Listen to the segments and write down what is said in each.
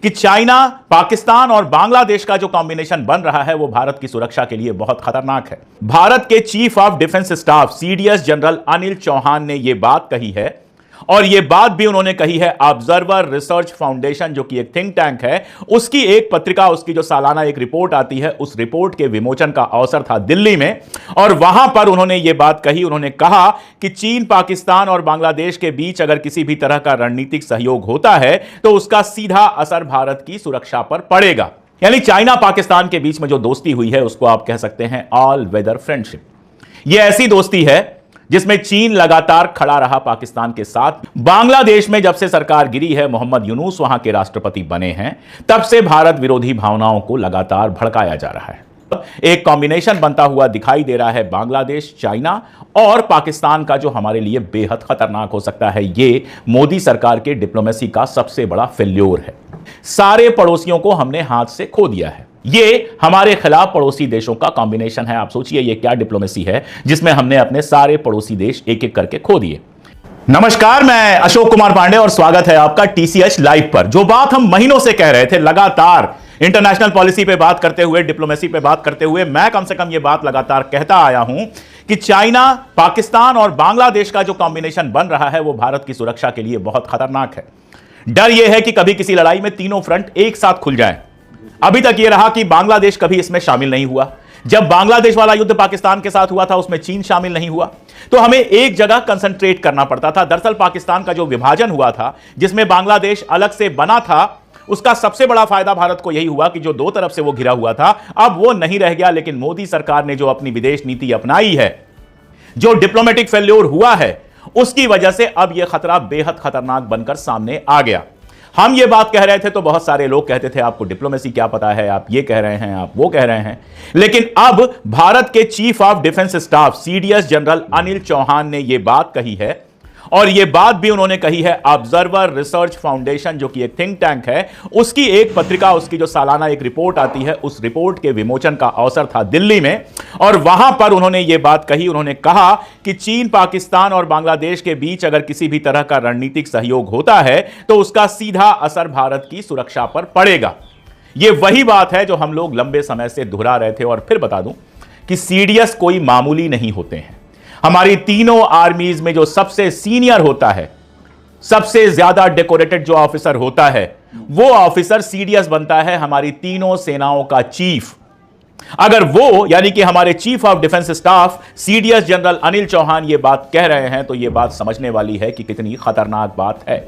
कि चाइना, पाकिस्तान और बांग्लादेश का जो कॉम्बिनेशन बन रहा है वो भारत की सुरक्षा के लिए बहुत खतरनाक है। भारत के chief of defence staff CDS general Anil Chauhan ने यह बात कही है, और यह बात भी उन्होंने कही है ऑब्जर्वर रिसर्च फाउंडेशन, जो कि एक थिंक टैंक है, उसकी एक पत्रिका, उसकी जो सालाना एक रिपोर्ट आती है, उस रिपोर्ट के विमोचन का अवसर था दिल्ली में, और वहां पर उन्होंने यह बात कही। उन्होंने कहा कि चीन, पाकिस्तान और बांग्लादेश के बीच अगर किसी भी तरह का रणनीतिक सहयोग होता है तो उसका सीधा असर भारत की सुरक्षा पर पड़ेगा। यानी चाइना पाकिस्तान के बीच में जो दोस्ती हुई है उसको आप कह सकते हैं ऑल वेदर फ्रेंडशिप। यह ऐसी दोस्ती है जिसमें चीन लगातार खड़ा रहा पाकिस्तान के साथ। बांग्लादेश में जब से सरकार गिरी है, मोहम्मद यूनुस वहां के राष्ट्रपति बने हैं, तब से भारत विरोधी भावनाओं को लगातार भड़काया जा रहा है। एक कॉम्बिनेशन बनता हुआ दिखाई दे रहा है बांग्लादेश, चाइना और पाकिस्तान का, जो हमारे लिए बेहद खतरनाक हो सकता है। यह मोदी सरकार के डिप्लोमेसी का सबसे बड़ा फेल्योर है। सारे पड़ोसियों को हमने हाथ से खो दिया है। ये हमारे खिलाफ पड़ोसी देशों का कॉम्बिनेशन है। आप सोचिए ये क्या डिप्लोमेसी है जिसमें हमने अपने सारे पड़ोसी देश एक एक करके खो दिए। नमस्कार, मैं अशोक कुमार पांडे और स्वागत है आपका टीसीएच लाइव पर। जो बात हम महीनों से कह रहे थे, लगातार इंटरनेशनल पॉलिसी पे बात करते हुए, डिप्लोमेसी पे बात करते हुए, मैं कम से कम ये बात लगातार कहता आया हूं कि चाइना, पाकिस्तान और बांग्लादेश का जो कॉम्बिनेशन बन रहा है वो भारत की सुरक्षा के लिए बहुत खतरनाक है। डर यह है कि कभी किसी लड़ाई में तीनों फ्रंट एक साथ खुल जाएं। अभी तक यह रहा कि बांग्लादेश कभी इसमें शामिल नहीं हुआ। जब बांग्लादेश वाला युद्ध पाकिस्तान के साथ हुआ था उसमें चीन शामिल नहीं हुआ, तो हमें एक जगह कंसंट्रेट करना पड़ता था। दरअसल पाकिस्तान का जो विभाजन हुआ था, जिसमें बांग्लादेश अलग से बना था, उसका सबसे बड़ा फायदा भारत को यही हुआ कि जो दो तरफ से वो घिरा हुआ था अब वो नहीं रह गया। लेकिन मोदी सरकार ने जो अपनी विदेश नीति अपनाई है, जो डिप्लोमेटिक फेल्योर हुआ है, उसकी वजह से अब यह खतरा बेहद खतरनाक बनकर सामने आ गया। हम ये बात कह रहे थे तो बहुत सारे लोग कहते थे आपको डिप्लोमेसी क्या पता है, आप ये कह रहे हैं, आप वो कह रहे हैं। लेकिन अब भारत के chief of defence staff CDS general Anil Chauhan ने यह बात कही है, और यह बात भी उन्होंने कही है ऑब्जर्वर रिसर्च फाउंडेशन, जो कि एक थिंक टैंक है, उसकी एक पत्रिका, उसकी जो सालाना एक रिपोर्ट आती है, उस रिपोर्ट के विमोचन का अवसर था दिल्ली में, और वहां पर उन्होंने यह बात कही। उन्होंने कहा कि चीन, पाकिस्तान और बांग्लादेश के बीच अगर किसी भी तरह का रणनीतिक सहयोग होता है तो उसका सीधा असर भारत की सुरक्षा पर पड़ेगा। यह वही बात है जो हम लोग लंबे समय से दोहरा रहे थे। और फिर बता दूं कि सीडीएस कोई मामूली नहीं होते हैं। हमारी तीनों आर्मीज में जो सबसे सीनियर होता है, सबसे ज्यादा डेकोरेटेड जो ऑफिसर होता है, वो ऑफिसर सीडीएस बनता है, हमारी तीनों सेनाओं का चीफ। अगर वो, यानी कि हमारे chief of defence staff CDS general Anil Chauhan ये बात कह रहे हैं, तो ये बात समझने वाली है कि कितनी खतरनाक बात है।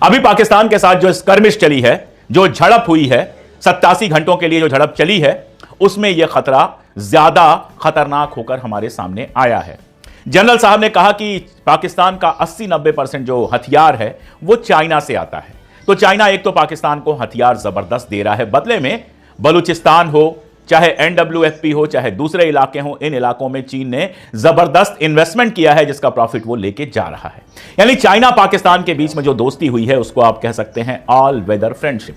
अभी पाकिस्तान के साथ जो स्कर्मिश चली है, जो झड़प हुई है, 87 घंटों के लिए जो झड़प चली है, उसमें यह खतरा ज्यादा खतरनाक होकर हमारे सामने आया है। जनरल साहब ने कहा कि पाकिस्तान का 80-90% जो हथियार है वो चाइना से आता है। तो चाइना एक तो पाकिस्तान को हथियार जबरदस्त दे रहा है, बदले में बलूचिस्तान हो, चाहे एनडब्ल्यूएफपी हो, चाहे दूसरे इलाके हो, इन इलाकों में चीन ने जबरदस्त इन्वेस्टमेंट किया है, जिसका प्रॉफिट वो लेके जा रहा है। यानी चाइना पाकिस्तान के बीच में जो दोस्ती हुई है उसको आप कह सकते हैं ऑल वेदर फ्रेंडशिप।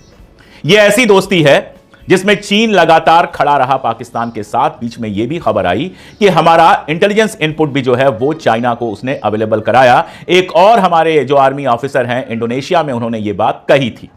यह ऐसी दोस्ती है जिसमें चीन लगातार खड़ा रहा पाकिस्तान के साथ। बीच में यह भी खबर आई कि हमारा इंटेलिजेंस इनपुट भी जो है वो चाइना को उसने अवेलेबल कराया। एक और हमारे जो आर्मी ऑफिसर हैं इंडोनेशिया में, उन्होंने ये बात कही थी।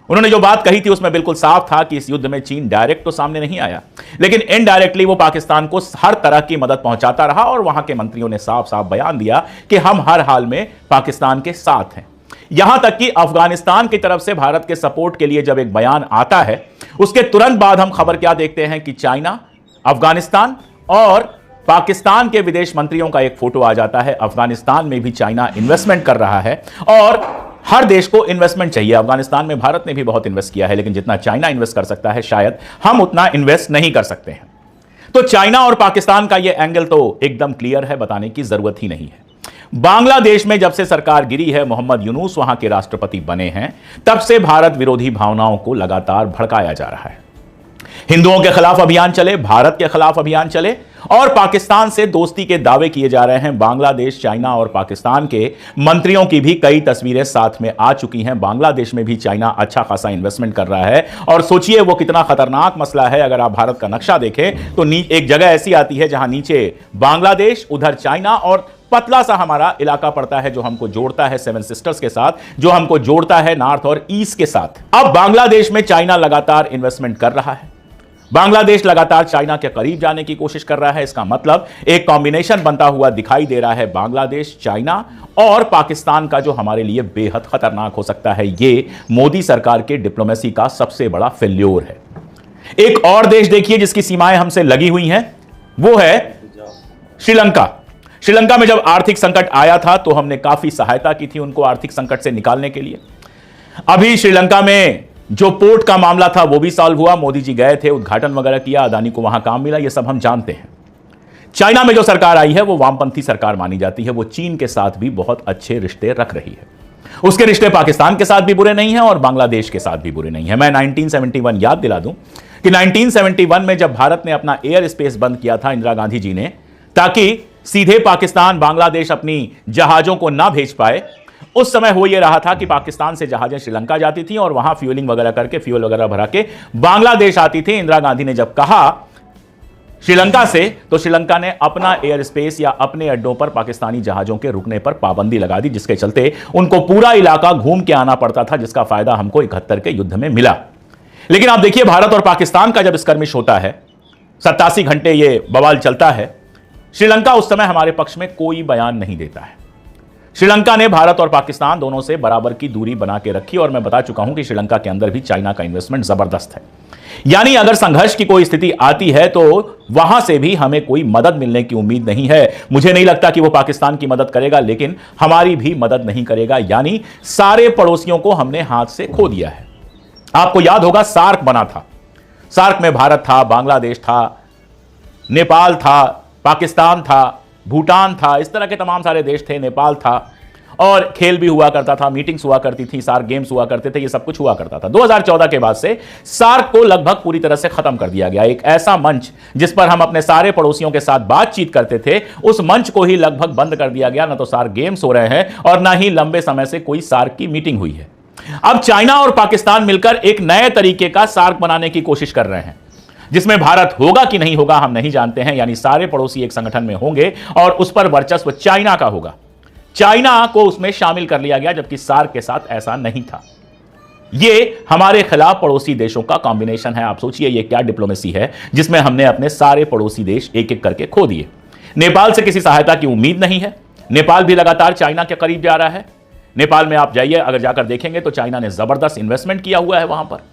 उन्होंने जो बात कही थी उसमें बिल्कुल साफ था कि इस युद्ध में चीन डायरेक्ट तो सामने नहीं आया, लेकिन इनडायरेक्टली वो पाकिस्तान को हर तरह की मदद पहुंचाता रहा, और वहां के मंत्रियों ने साफ साफ बयान दिया कि हम हर हाल में पाकिस्तान के साथ हैं। यहां तक कि अफगानिस्तान की तरफ से भारत के सपोर्ट के लिए जब एक बयान आता है, उसके तुरंत बाद हम खबर क्या देखते हैं कि चाइना, अफगानिस्तान और पाकिस्तान के विदेश मंत्रियों का एक फोटो आ जाता है। अफगानिस्तान में भी चाइना इन्वेस्टमेंट कर रहा है, और हर देश को इन्वेस्टमेंट चाहिए। अफगानिस्तान में भारत ने भी बहुत इन्वेस्ट किया है, लेकिन जितना चाइना इन्वेस्ट कर सकता है शायद हम उतना इन्वेस्ट नहीं कर सकते हैं। तो चाइना और पाकिस्तान का यह एंगल तो एकदम क्लियर है, बताने की जरूरत ही नहीं है। बांग्लादेश में जब से सरकार गिरी है, मोहम्मद यूनुस वहां के राष्ट्रपति बने हैं, तब से भारत विरोधी भावनाओं को लगातार भड़काया जा रहा है। हिंदुओं के खिलाफ अभियान चले, भारत के खिलाफ अभियान चले, और पाकिस्तान से दोस्ती के दावे किए जा रहे हैं। बांग्लादेश, चाइना और पाकिस्तान के मंत्रियों की भी कई तस्वीरें साथ में आ चुकी हैं। बांग्लादेश में भी चाइना अच्छा खासा इन्वेस्टमेंट कर रहा है, और सोचिए वो कितना खतरनाक मसला है। अगर आप भारत का नक्शा देखें तो एक जगह ऐसी आती है जहां नीचे बांग्लादेश, उधर चाइना और पतला सा हमारा इलाका पड़ता है जो हमको जोड़ता है सेवन सिस्टर्स के साथ, जो हमको जोड़ता है नॉर्थ और ईस्ट के साथ। अब बांग्लादेश में चाइना लगातार इन्वेस्टमेंट कर रहा है, बांग्लादेश लगातार चाइना के करीब जाने की कोशिश कर रहा है। इसका मतलब एक कॉम्बिनेशन बनता हुआ दिखाई दे रहा है बांग्लादेश, चाइना और पाकिस्तान का, जो हमारे लिए बेहद खतरनाक हो सकता है। यह मोदी सरकार के डिप्लोमेसी का सबसे बड़ा फेल्योर है। एक और देश देखिए जिसकी सीमाएं हमसे लगी हुई हैं, वो है श्रीलंका। श्रीलंका में जब आर्थिक संकट आया था तो हमने काफी सहायता की थी उनको आर्थिक संकट से निकालने के लिए। अभी श्रीलंका में जो पोर्ट का मामला था वो भी सॉल्व हुआ, मोदी जी गए थे, उद्घाटन वगैरह किया, अदानी को वहां काम मिला, ये सब हम जानते हैं। चाइना में जो सरकार आई है वो वामपंथी सरकार मानी जाती है, वो चीन के साथ भी बहुत अच्छे रिश्ते रख रही है। उसके रिश्ते पाकिस्तान के साथ भी बुरे नहीं हैं और बांग्लादेश के साथ भी बुरे नहीं है। मैं 1971 याद दिला दूं कि 1971 में जब भारत ने अपना एयर स्पेस बंद किया था इंदिरा गांधी जी ने, ताकि सीधे पाकिस्तान बांग्लादेश अपनी जहाजों को ना भेज पाए, उस समय हो यह रहा था कि पाकिस्तान से जहाजें श्रीलंका जाती थी और वहां फ्यूलिंग वगैरह करके फ्यूल वगैरह भरा के बांग्लादेश आती थी। इंदिरा गांधी ने जब कहा श्रीलंका से, तो श्रीलंका ने अपना एयर स्पेस या अपने अड्डों पर पाकिस्तानी जहाजों के रुकने पर पाबंदी लगा दी, जिसके चलते उनको पूरा इलाका घूम के आना पड़ता था, जिसका फायदा हमको 71 के युद्ध में मिला। लेकिन आप देखिए भारत और पाकिस्तान का जब स्कर्मिश होता है, 87 घंटे ये बवाल चलता है, श्रीलंका उस समय हमारे पक्ष में कोई बयान नहीं देता है। श्रीलंका ने भारत और पाकिस्तान दोनों से बराबर की दूरी बना के रखी और मैं बता चुका हूं कि श्रीलंका के अंदर भी चाइना का इन्वेस्टमेंट जबरदस्त है। यानी अगर संघर्ष की कोई स्थिति आती है तो वहां से भी हमें कोई मदद मिलने की उम्मीद नहीं है। मुझे नहीं लगता कि वो पाकिस्तान की मदद करेगा, लेकिन हमारी भी मदद नहीं करेगा। यानी सारे पड़ोसियों को हमने हाथ से खो दिया है। आपको याद होगा सार्क बना था, सार्क में भारत था, बांग्लादेश था, नेपाल था, पाकिस्तान था, भूटान था, इस तरह के तमाम सारे देश थे, नेपाल था, और खेल भी हुआ करता था, मीटिंग्स हुआ करती थी, सार्क गेम्स हुआ करते थे, ये सब कुछ हुआ करता था। 2014 के बाद से सार्क को लगभग पूरी तरह से खत्म कर दिया गया। एक ऐसा मंच जिस पर हम अपने सारे पड़ोसियों के साथ बातचीत करते थे, उस मंच को ही लगभग बंद कर दिया गया। ना तो सार्क गेम्स हो रहे हैं और ना ही लंबे समय से कोई सार्क की मीटिंग हुई है। अब चाइना और पाकिस्तान मिलकर एक नए तरीके का सार्क बनाने की कोशिश कर रहे हैं, जिसमें भारत होगा कि नहीं होगा हम नहीं जानते हैं। यानी सारे पड़ोसी एक संगठन में होंगे और उस पर वर्चस्व चाइना का होगा। चाइना को उसमें शामिल कर लिया गया, जबकि सार्क के साथ ऐसा नहीं था। यह हमारे खिलाफ पड़ोसी देशों का कॉम्बिनेशन है। आप सोचिए यह क्या डिप्लोमेसी है जिसमें हमने अपने सारे पड़ोसी देश एक एक करके खो दिए। नेपाल से किसी सहायता की उम्मीद नहीं है। नेपाल भी लगातार चाइना के करीब जा रहा है। नेपाल में आप जाइए, अगर जाकर देखेंगे तो चाइना ने जबरदस्त इन्वेस्टमेंट किया हुआ है वहां पर।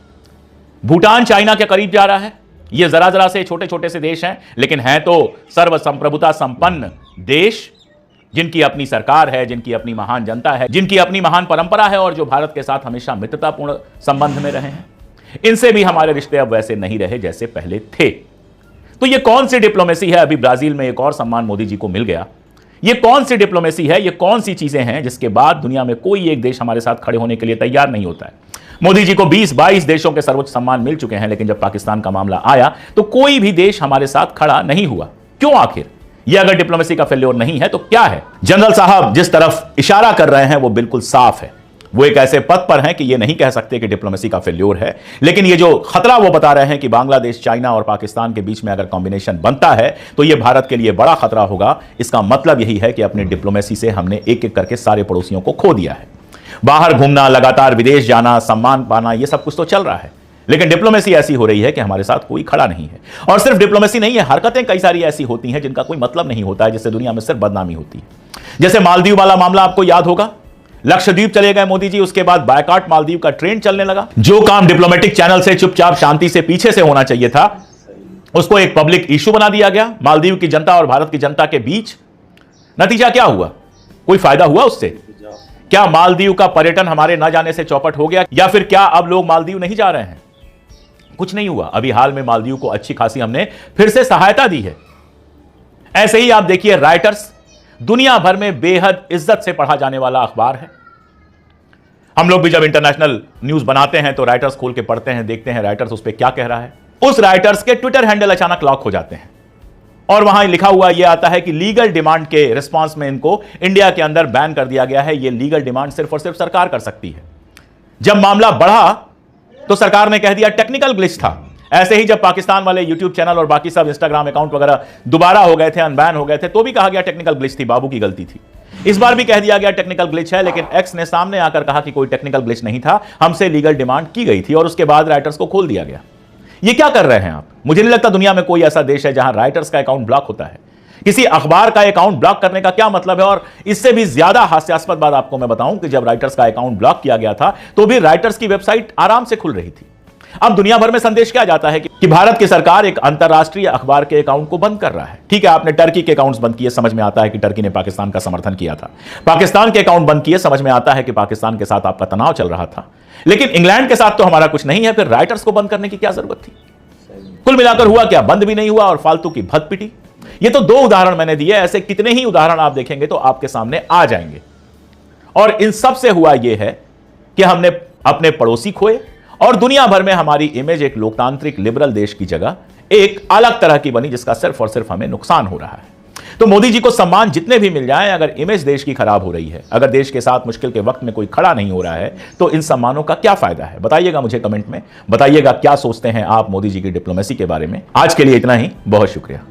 भूटान चाइना के करीब जा रहा है। ये जरा जरा से छोटे छोटे से देश हैं, लेकिन हैं तो सर्वसंप्रभुता संपन्न देश, जिनकी अपनी सरकार है, जिनकी अपनी महान जनता है, जिनकी अपनी महान परंपरा है और जो भारत के साथ हमेशा मित्रतापूर्ण संबंध में रहे हैं। इनसे भी हमारे रिश्ते अब वैसे नहीं रहे जैसे पहले थे। तो ये कौन सी डिप्लोमेसी है? अभी ब्राजील में एक और सम्मान मोदी जी को मिल गया। ये कौन सी डिप्लोमेसी है? ये कौन सी चीजें हैं जिसके बाद दुनिया में कोई एक देश हमारे साथ खड़े होने के लिए तैयार नहीं होता है? मोदी जी को 20-22 देशों के सर्वोच्च सम्मान मिल चुके हैं, लेकिन जब पाकिस्तान का मामला आया तो कोई भी देश हमारे साथ खड़ा नहीं हुआ। क्यों आखिर? ये अगर डिप्लोमेसी का फेल्योर नहीं है तो क्या है? जनरल साहब जिस तरफ इशारा कर रहे हैं वो बिल्कुल साफ है। वो एक ऐसे पद पर हैं कि ये नहीं कह सकते कि डिप्लोमेसी का फेल्योर है, लेकिन ये जो खतरा वो बता रहे हैं कि बांग्लादेश, चाइना और पाकिस्तान के बीच में अगर कॉम्बिनेशन बनता है तो ये भारत के लिए बड़ा खतरा होगा। इसका मतलब यही है कि अपनी डिप्लोमेसी से हमने एक एक करके सारे पड़ोसियों को खो दिया है। बाहर घूमना, लगातार विदेश जाना, सम्मान पाना, ये सब कुछ तो चल रहा है, लेकिन डिप्लोमेसी ऐसी हो रही है कि हमारे साथ कोई खड़ा नहीं है। और सिर्फ डिप्लोमेसी नहीं है, हरकतें कई सारी ऐसी होती हैं जिनका कोई मतलब नहीं होता है, जिससे दुनिया में सिर्फ बदनामी होती है। जैसे मालदीव वाला मामला आपको याद होगा। लक्षद्वीप चले गए मोदी जी, उसके बाद बायकॉट मालदीव का ट्रेंड चलने लगा। जो काम डिप्लोमेटिक चैनल से चुपचाप शांति से पीछे से होना चाहिए था, उसको एक पब्लिक इशू बना दिया गया मालदीव की जनता और भारत की जनता के बीच। नतीजा क्या हुआ? कोई फायदा हुआ उससे? क्या मालदीव का पर्यटन हमारे न जाने से चौपट हो गया, या फिर क्या अब लोग मालदीव नहीं जा रहे हैं? कुछ नहीं हुआ। अभी हाल में मालदीव को अच्छी खासी हमने फिर से सहायता दी है। ऐसे ही आप देखिए राइटर्स, दुनिया भर में बेहद इज्जत से पढ़ा जाने वाला अखबार है। हम लोग भी जब इंटरनेशनल न्यूज बनाते हैं तो राइटर्स खोल के पढ़ते हैं, देखते हैं राइटर्स उस पर क्या कह रहा है। उस राइटर्स के ट्विटर हैंडल अचानक लॉक हो जाते हैं और वहां लिखा हुआ यह आता है कि लीगल डिमांड के रिस्पांस में इनको इंडिया के अंदर बैन कर दिया गया है। यह लीगल डिमांड सिर्फ और सिर्फ सरकार कर सकती है। जब मामला बढ़ा तो सरकार ने कह दिया टेक्निकल ग्लिच था, ऐसे ही जब पाकिस्तान वाले यूट्यूब चैनल और बाकी सब इंस्टाग्राम अकाउंट वगैरह दोबारा हो गए थे, अनबैन हो गए थे, तो भी कहा गया टेक्निकल ग्लिच थी, बाबू की गलती थी। इस बार भी कह दिया गया टेक्निकल ग्लिच है, लेकिन एक्स ने सामने आकर कहा कि कोई टेक्निकल ग्लिच नहीं था, हमसे लीगल डिमांड की गई थी और उसके बाद राइटर्स को खोल दिया गया। ये क्या कर रहे हैं आप? मुझे नहीं लगता दुनिया में कोई ऐसा देश है जहां राइटर्स का अकाउंट ब्लॉक होता है। किसी अखबार का अकाउंट ब्लॉक करने का क्या मतलब है? और इससे भी ज्यादा हास्यास्पद बात आपको मैं बताऊं कि जब राइटर्स का अकाउंट ब्लॉक किया गया था तो भी राइटर्स की वेबसाइट आराम से खुल रही थी। अब दुनिया भर में संदेश क्या जाता है कि भारत की सरकार एक अंतरराष्ट्रीय अखबार के अकाउंट को बंद कर रहा है। ठीक है, आपने टर्की के अकाउंट्स बंद किए, समझ में आता है कि टर्की ने पाकिस्तान का समर्थन किया था। पाकिस्तान के अकाउंट बंद किए, समझ में आता है कि पाकिस्तान के साथ आपका तनाव चल रहा था। लेकिन इंग्लैंड के साथ तो हमारा कुछ नहीं है, फिर राइटर्स को बंद करने की क्या जरूरत थी? कुल मिलाकर हुआ क्या? बंद भी नहीं हुआ और फालतू की भत पिटी। ये तो 2 उदाहरण मैंने दिए, ऐसे कितने ही उदाहरण आप देखेंगे तो आपके सामने आ जाएंगे। और इन सब से हुआ यह है कि हमने अपने पड़ोसी खोए और दुनिया भर में हमारी इमेज एक लोकतांत्रिक लिबरल देश की जगह एक अलग तरह की बनी, जिसका सिर्फ और सिर्फ हमें नुकसान हो रहा है। तो मोदी जी को सम्मान जितने भी मिल जाएं, अगर इमेज देश की खराब हो रही है, अगर देश के साथ मुश्किल के वक्त में कोई खड़ा नहीं हो रहा है, तो इन सम्मानों का क्या फायदा है? बताइएगा मुझे कमेंट में। बताइएगा क्या सोचते हैं आप मोदी जी की डिप्लोमेसी के बारे में। आज के लिए इतना ही, बहुत शुक्रिया।